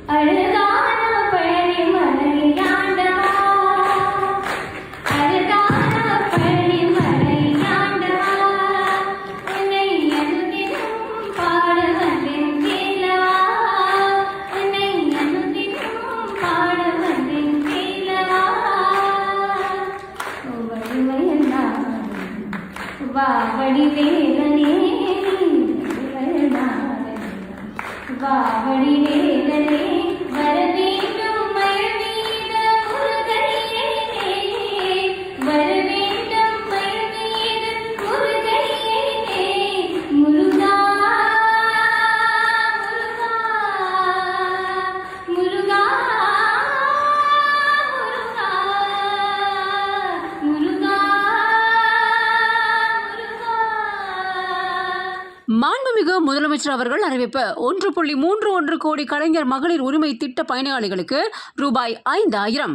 அழகான பழனி மலையாண்டவா, அழகான பழனி மலையாண்டவா, உன்னை அனுதினம் பாட வந்தேன் கேளவா, உன்னை அனுதினம் பாட வந்தேன் கேளவா. வடிவையெல்லாம் வா வடிவேலனே, வா வடிவேலனே, வரவேண்டும் மயில் மீது முருகனே, வரவேண்டும் மயில் மீது முருகனே, முருகா முருகா முருகா முருகா முருகா. மாண்புமிகு முதலமைச்சர் அவர்கள் அறிவிப்பு. 1.31 கோடி கலைஞர் மகளிர் உரிமை திட்ட பயனாளிகளுக்கு ரூபாய் 5000.